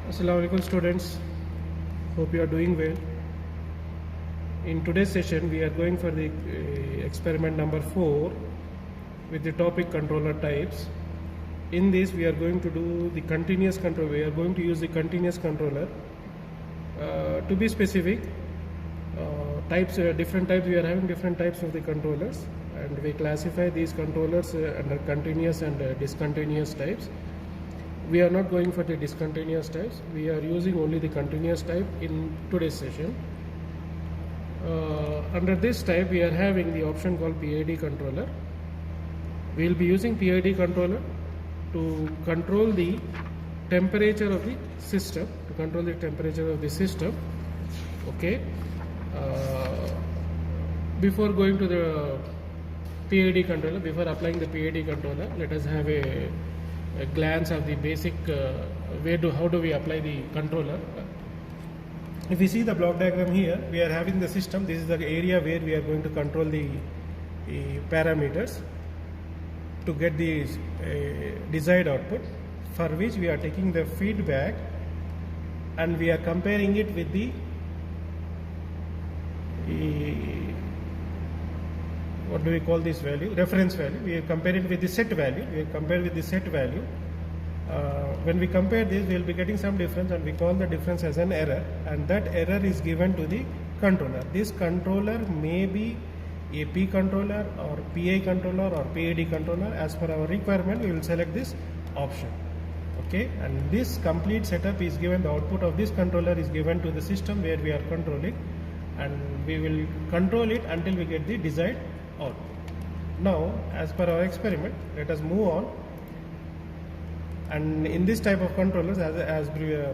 Assalamualaikum students, hope you are doing well. In today's session we are going for the experiment number 4 with the topic controller types. In this we are going to do the continuous control. We are going to use the continuous controller. To be specific, different types, we are having different types of the controllers, and we classify these controllers under continuous and discontinuous types. We are not going for the discontinuous types. We are using only the continuous type in today's session. Under this type we are having the option called PID controller. We will be using PID controller to control the temperature of the system, okay. Before going to the PID controller, before applying the PID controller, let us have a glance of the basic how do we apply the controller. If we see the block diagram here, we are having the system. This is the area where we are going to control the parameters to get the desired output, for which we are taking the feedback and we are comparing it with the what do we call this value? Reference value. We compare it with the set value. When we compare this, we will be getting some difference, and we call the difference as an error, and that error is given to the controller. This controller may be a P controller or PI controller or PID controller. As per our requirement, we will select this option. Okay, and this complete setup is given. The output of this controller is given to the system where we are controlling, and we will control it until we get the desired output. Now, as per our experiment, let us move on. And in this type of controllers, as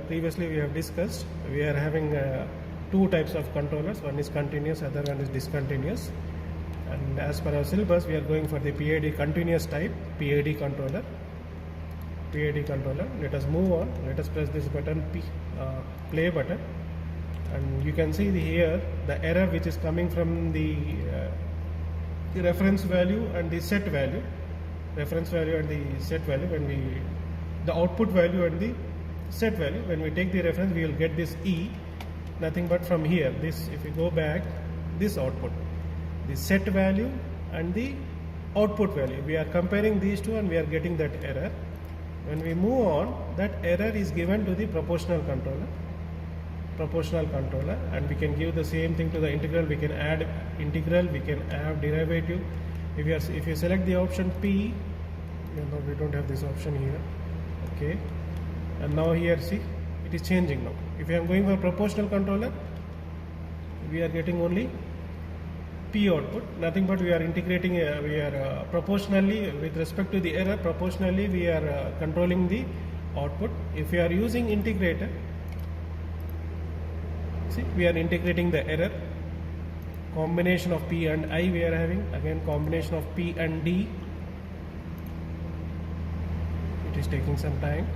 previously we have discussed, we are having two types of controllers. One is continuous, other one is discontinuous. And as per our syllabus, we are going for the PID continuous type, PID controller. Let us move on. Let us press this button, play button, and you can see here the error which is coming from the reference value and the set value. When the output value and the set value, when we take the reference, we will get this E, nothing but from here. This, if we go back, this output, the set value and the output value, we are comparing these two and we are getting that error. When we move on, that error is given to the proportional controller, and we can give the same thing to the integral. We can add integral, we can add derivative. If you select the option P, we don't have this option here. Okay, and now here, see, it is changing now. If I am going for proportional controller, we are getting only P output, nothing but we are integrating, proportionally with respect to the error, proportionally we are controlling the output. If we are using integrator, see, we are integrating the error. Combination of P and I we are having, again combination of P and D. It is taking some time.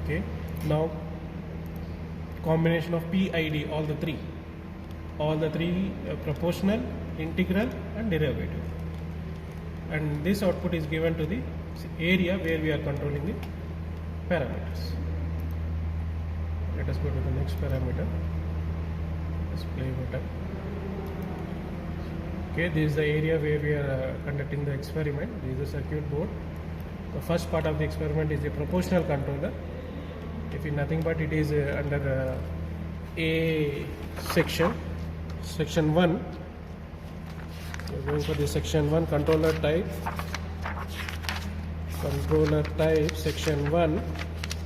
Okay, now combination of PID, all the three proportional, integral and derivative, and this output is given to the area where we are controlling the parameters. Let us go to the next parameter, display button. Okay, this is the area where we are conducting the experiment. This is the circuit board. The first part of the experiment is the proportional controller. If it nothing but it is under A section 1. We are going for the section 1 controller type section 1.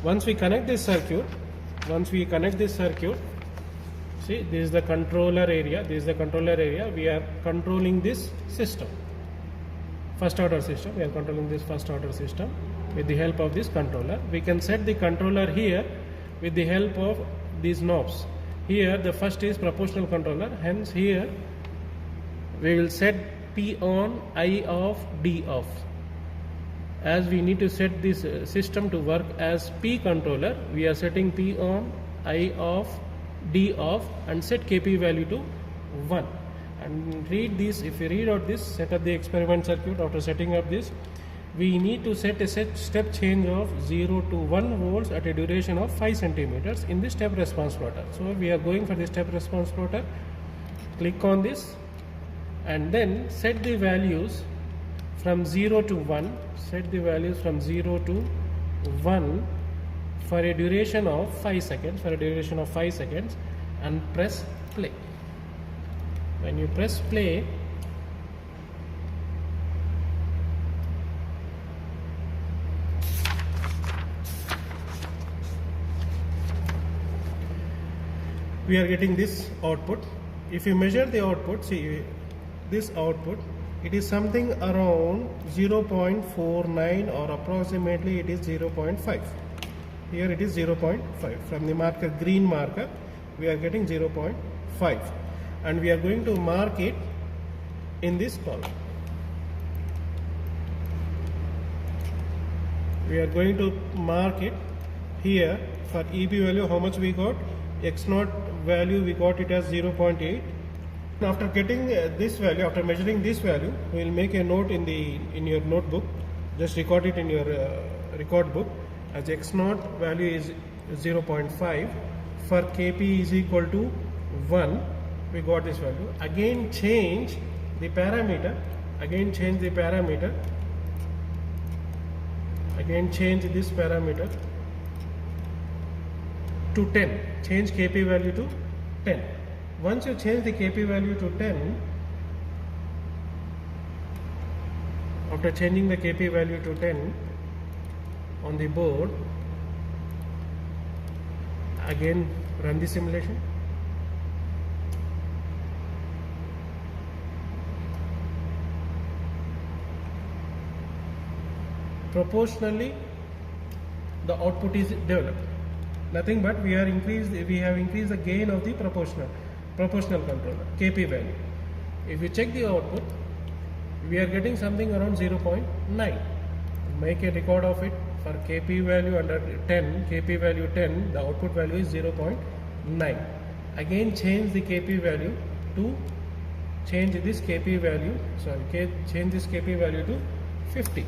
Once we connect this circuit, see, this is the controller area. We are controlling this system, first order system. We are controlling this first order system with the help of this controller. We can set the controller here with the help of these knobs. Here the first is proportional controller, hence here we will set P on, I off, D off. As we need to set this system to work as P controller, we are setting P on, I off, D off, and set KP value to 1. And read this. If you read out this, set up the experiment circuit. After setting up this, we need to set a step change of 0 to 1 volts at a duration of 5 centimeters in the step response plotter. So we are going for the step response plotter. Click on this and then set the values from 0 to 1. Set the values from 0 to 1 for a duration of 5 seconds. And press play. When you press play, we are getting this output. If you measure the output, see this output, it is something around 0.49 or approximately it is 0.5. Here it is 0.5. From the marker, green marker, we are getting 0.5, and we are going to mark it in this column. We are going to mark it here for EB value. How much we got? X0 value we got it as 0.8. After getting this value, after measuring this value, we will make a note in your notebook. Just record it in your record book as X0 value is 0.5. For Kp is equal to 1. We got this value. Again change the parameter. Again change this parameter to 10. Change Kp value to 10. Once you change the Kp value to 10, after changing the Kp value to 10 on the board, again run the simulation. Proportionally, the output is developed. Nothing but we have increased the gain of the proportional controller Kp value. If you check the output, we are getting something around 0.9. Make a record of it. For Kp value under 10, Kp value 10, the output value is 0.9. Again change the Kp value to change this Kp value to 50.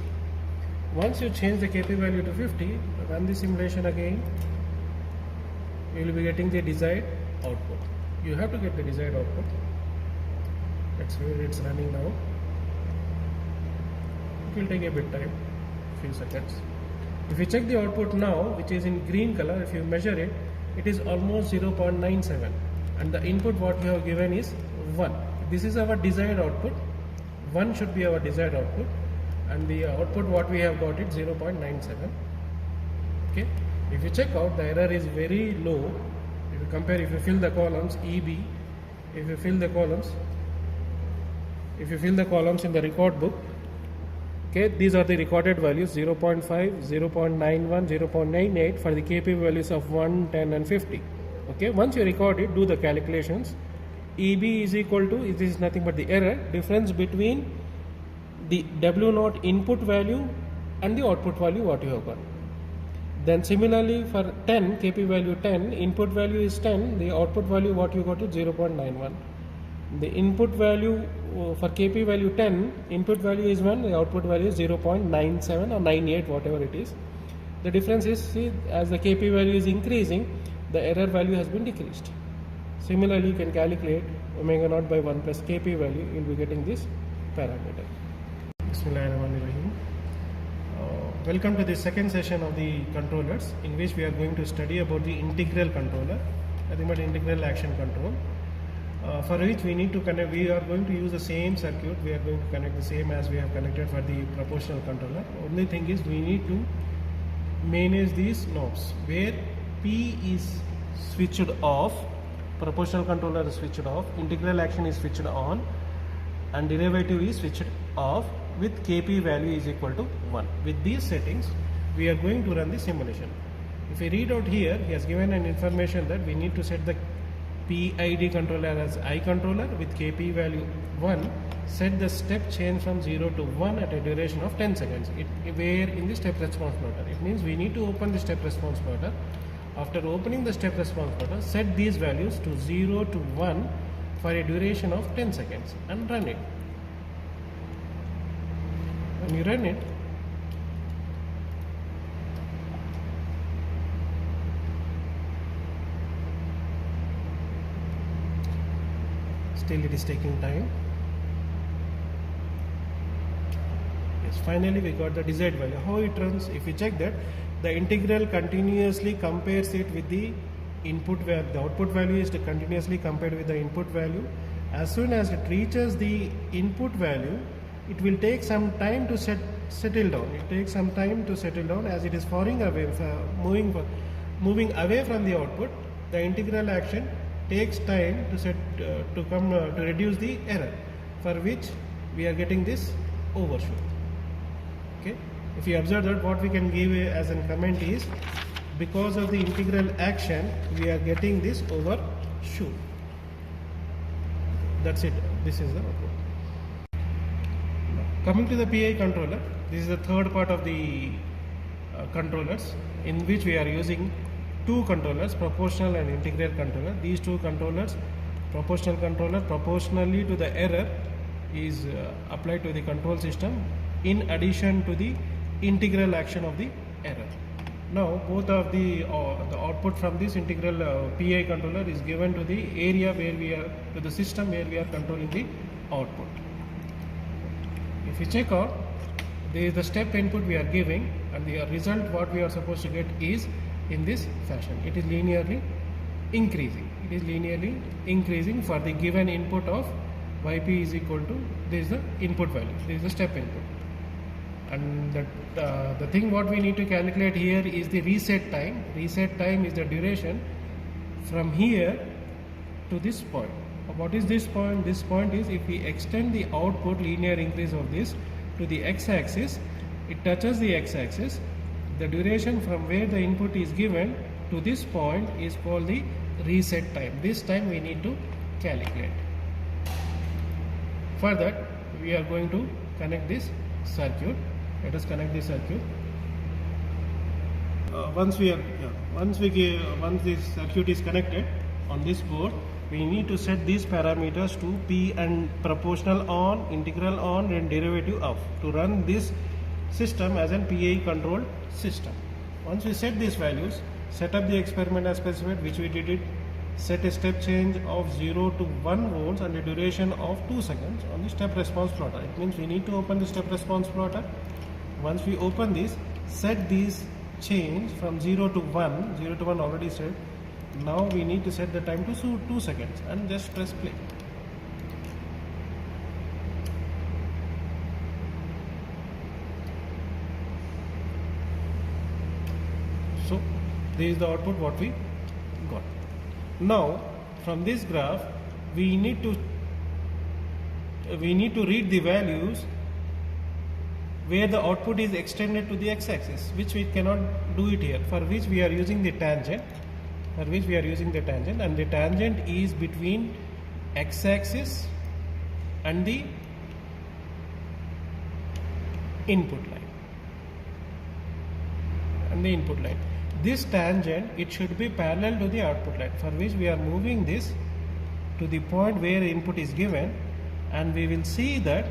Once you change the Kp value to 50, run the simulation again. You will be getting the desired output. You have to get the desired output. That's where it's running now. It will take a bit time, few seconds. If you check the output now, which is in green color, if you measure it, it is almost 0.97, and the input what we have given is 1. This is our desired output. 1 should be our desired output, and the output what we have got it 0.97. Okay. If you check out, the error is very low. If you compare, if you fill the columns EB, if you fill the columns in the record book, okay, these are the recorded values 0.5, 0.91, 0.98 for the Kp values of 1, 10 and 50. Okay, once you record it, do the calculations. EB is equal to, it is nothing but the error difference between the W0 input value and the output value what you have got. Then similarly for 10, Kp value 10, input value is 10, the output value what you got is 0.91. The input value for Kp value 10, input value is 1, the output value is 0.97 or 98, whatever it is. The difference is, see, as the Kp value is increasing, the error value has been decreased. Similarly, you can calculate omega naught by 1 plus Kp value, you will be getting this parameter. Bismillahirrahmanirrahim. Welcome to the second session of the controllers, in which we are going to study about the integral controller, nothing but integral action control. For which we need to connect, we are going to use the same circuit, we are going to connect the same as we have connected for the proportional controller. Only thing is we need to manage these knobs where P is switched off, proportional controller is switched off, integral action is switched on, and derivative is switched off with Kp value is equal to 1. With these settings, we are going to run the simulation. If we read out here, he has given an information that we need to set the PID controller as I controller with Kp value 1, set the step change from 0 to 1 at a duration of 10 seconds. Where in the step response plotter. It means we need to open the step response plotter. After opening the step response plotter, set these values to 0 to 1 for a duration of 10 seconds and run it. When you run it, Still it is taking time. Yes, finally we got the desired value. How it runs? If you check that, the integral continuously compares it with the input value. The output value is continuously compared with the input value. As soon as it reaches the input value, it will take some time to settle down. It takes some time to settle down as it is falling away, moving away from the output. The integral action takes time to reduce the error, for which we are getting this overshoot. Okay. If you observe that, what we can give as a comment is, because of the integral action, we are getting this overshoot. That's it. This is the output. Coming to the PI controller, this is the third part of the controllers, in which we are using two controllers, proportional and integral controller. These two controllers, proportional controller proportionally to the error is applied to the control system in addition to the integral action of the error. Now both of the output from this integral PI controller is given to the area where we are, to the system where we are controlling the output. If you check out, there is the step input we are giving, and the result what we are supposed to get is in this fashion. It is linearly increasing. It is linearly increasing for the given input of yp is equal to, this is the input value, this is the step input. And the thing what we need to calculate here is the reset time. Reset time is the duration from here to this point. What is this point? This point is, if we extend the output linear increase of this to the x-axis, it touches the x-axis. The duration from where the input is given to this point is called the reset time. This time we need to calculate. For that, we are going to connect this circuit. Let us connect this circuit. Once this circuit is connected on this board, we need to set these parameters to P and proportional on, integral on, and derivative off to run this system as an PI controlled system. Once we set these values, set up the experiment as specified, which we did it. Set a step change of 0 to 1 volts and a duration of 2 seconds on the step response plotter. It means we need to open the step response plotter. Once we open this, set these change from 0 to 1. 0 to 1 already set. Now we need to set the time to 2 seconds and just press play. So this is the output what we got. Now from this graph we need to read the values where the output is extended to the x-axis, which we cannot do it here, for which we are using the tangent. And the tangent is between x-axis and the input line. This tangent, it should be parallel to the output line, for which we are moving this to the point where input is given, and we will see that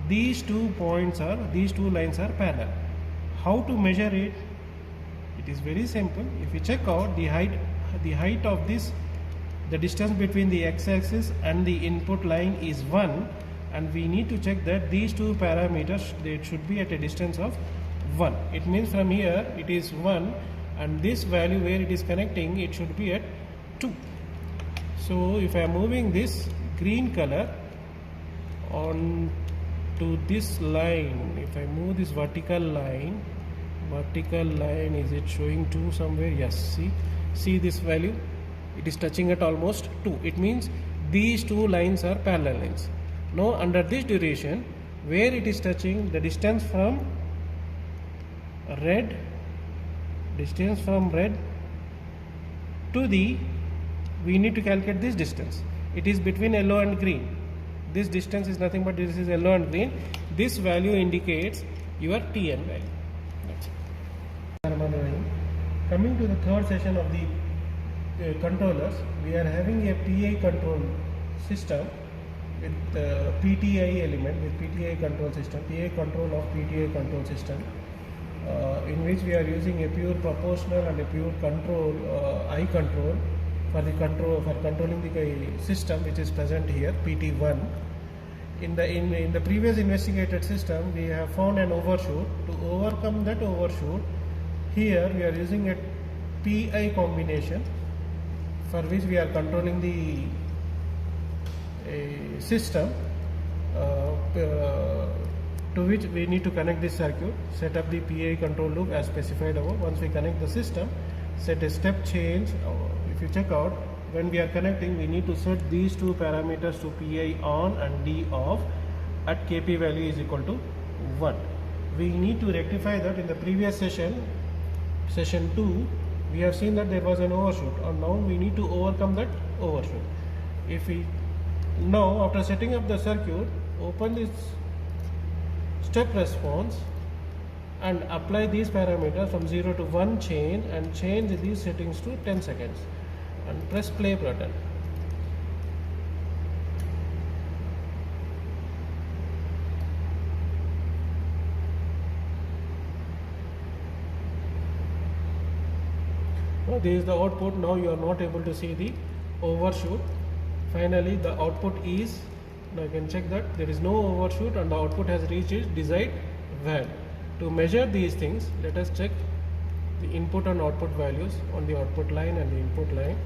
these two lines are parallel. How to measure it? It is very simple. If you check out the height of this, the distance between the x-axis and the input line is 1, and we need to check that these two parameters, they should be at a distance of 1. It means from here it is 1, and this value where it is connecting, it should be at 2. So if I am moving this green color on to this line, if I move this vertical line, is it showing 2 somewhere? Yes, see this value, it is touching at almost 2. It means these two lines are parallel lines. Now under this duration, where it is touching, the distance from red to the, we need to calculate this distance. It is between yellow and green. This distance is nothing but this is yellow and green. This value indicates your TN value. That's it. Coming to the third session of the controllers, we are having a PI control system with PTI element, with PTI control system, PI control of PTI control system, in which we are using a pure proportional and a pure control I control for controlling the system which is present here, PT1. In the previous investigated system, we have found an overshoot. To overcome that overshoot, here we are using a PI combination for which we are controlling the system, to which we need to connect this circuit, set up the PI control loop as specified above. Once we connect the system, set a step change. If you check out, when we are connecting, we need to set these two parameters to PI on and D off at Kp value is equal to 1. We need to rectify that. In the previous session 2, we have seen that there was an overshoot, and now we need to overcome that overshoot. If we now, after setting up the circuit, open this step response and apply these parameters from 0 to 1 change, and change these settings to 10 seconds and press play button. Now this is the output. Now you are not able to see the overshoot. Finally the output is, now you can check that there is no overshoot and the output has reached its desired value. To measure these things, let us check the input and output values on the output line and the input line.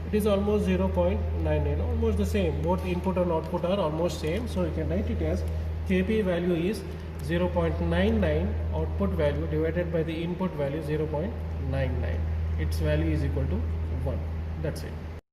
It is almost 0.99, almost the same. Both input and output are almost same, so you can write it as Kp value is 0.99, output value divided by the input value 0.99. Its value is equal to 1. That's it.